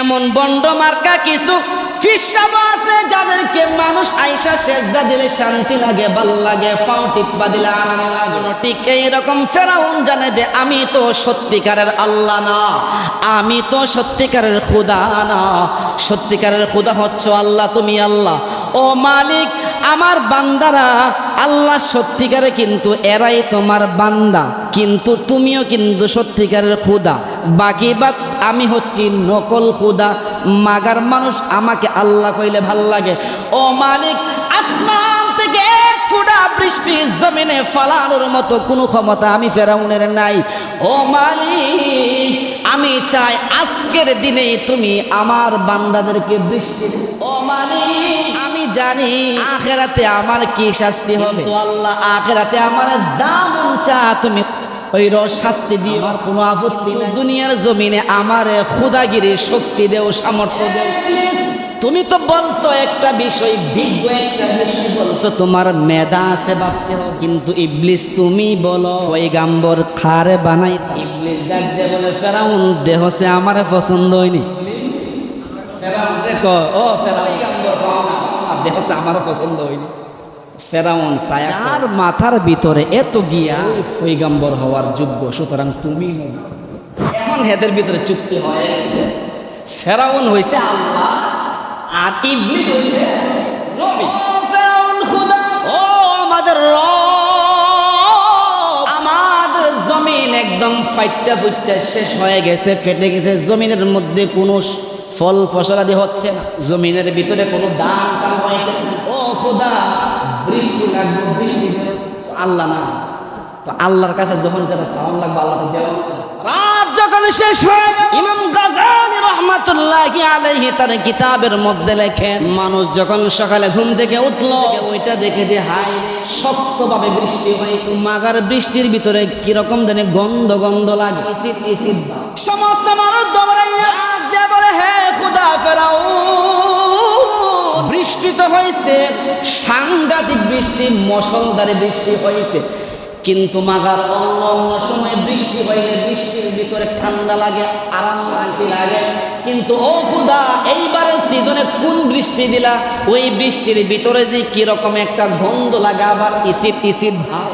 এমন বন্ড মার্কা কিছু ফিসাব আছে যাদেরকে মানুষ আইসা সেজদা দিলে শান্তি লাগে, ভাল লাগে, পাও টিপ্পা দিলে আরাম লাগে। ঠিক এইরকম ফেরাউন জানে যে আমি তো সত্যিকারের আল্লাহ না, আমি তো সত্যিকারের খোদা না, সত্যিকারের খোদা হচ্ছে আল্লাহ, তুমি আল্লাহ। ও মালিক, আমার বান্দারা আল্লাহ সত্যিকারে, কিন্তু এরাই তোমার বান্দা, কিন্তু তুমিও কিন্তু সত্যিকারের খোদা। বাকি বাদ আমি হচ্ছি নকল খোদা, মাগার মানুষ আমাকে আল্লাহ কইলে ভাল লাগে। ও মালিক, আসমান থেকে এক ফোঁটা বৃষ্টি জমিনে ফালানোর মতো কোনো ক্ষমতা আমি ফেরাউনের নাই। ও মালিক, আমি চাই আজকের দিনে তুমি আমার বান্দাদেরকে বৃষ্টি দাও। ও মালিক, আমি জানি আখিরাতে আমার কি শাস্তি হবে, তো আল্লাহ আখিরাতে আমার যা মন চা তুমি ওই শাস্তি দিয়ে আমার কোনো আপত্তি নাই। দুনিয়ার জমিনে আমার খুদাগিরি শক্তি দেও, সামর্থ্য দেও। তুমি তো বলছো একটা বিষয়, বিজ্ঞ একটা বিষয় বলছো, তোমার মেধা আছে ভাবতে হবে, কিন্তু ইবলিস তুমি বলো পয়গাম্বর খারে বানাইতা। ইবলিস ডাক দিয়ে বলে ফেরাউন দেহসে আমার পছন্দ হয়নি। ফেরাউন দেখো, ও ফেরাউন দেহসে আমার পছন্দ হয়নি। ফেরাউন যার মাথার ভিতরে এত গিয়া পয়গাম্বর হওয়ার যোগ্য, সুতরাং তুমি এখন হেদের ভিতরে চুক্তি হয়ে গেছে। ফেরাউন হইছে আল্লাহ আর ইবলিস হইছে নবী। ও ফেরাউন খোদা, ও আমাদের রব, আমাদের জমিন একদম ফাইটটা ফুটটা শেষ হয়ে গেছে, ফেটে গেছে। জমিনের মধ্যে কোনো ফল ফসলাদি হচ্ছে না, জমিনের ভিতরে কোনো দান কাম হইতেছে না। ও খোদা, বৃষ্টি লাগবে, বৃষ্টি আল্লাহ না, তো আল্লাহর কাছে যখন যেটা সাউন্ড লাগবে আল্লাহ তো দেওয়া। রাত যখন শেষ হয়ে গেল, ইমাম গাযযালী রাহমাতুল্লাহি আলাইহি তার কিতাবের মধ্যে লেখেন, মানুষ যখন সকালে ঘুম থেকে উঠলো, ওইটা দেখে যে হায় শক্তভাবে বৃষ্টি হয়েছে, মাগার বৃষ্টির ভিতরে কিরকম জানে গন্ধ গন্ধ লাগে, এসিড এসিড। সমস্ত মানুষ দৌড়াইয়া দিয়ে বলে, হে খোদা ফেরাউন, বৃষ্টি তো হয়েছে, সাংঘাতিক বৃষ্টি, মুষলধারে বৃষ্টি হয়েছে, কিন্তু মাগার অন্য অন্য সময় বৃষ্টি হইলে বৃষ্টির ভিতরে ঠান্ডা লাগে, আরাম শান্তি লাগে, কিন্তু ও খোদা এইবারে সিজনে কোন বৃষ্টি দিলা, ওই বৃষ্টির ভিতরে যে কিরকম একটা গন্ধ লাগে, আবার ইসিড ইসিড ভাব।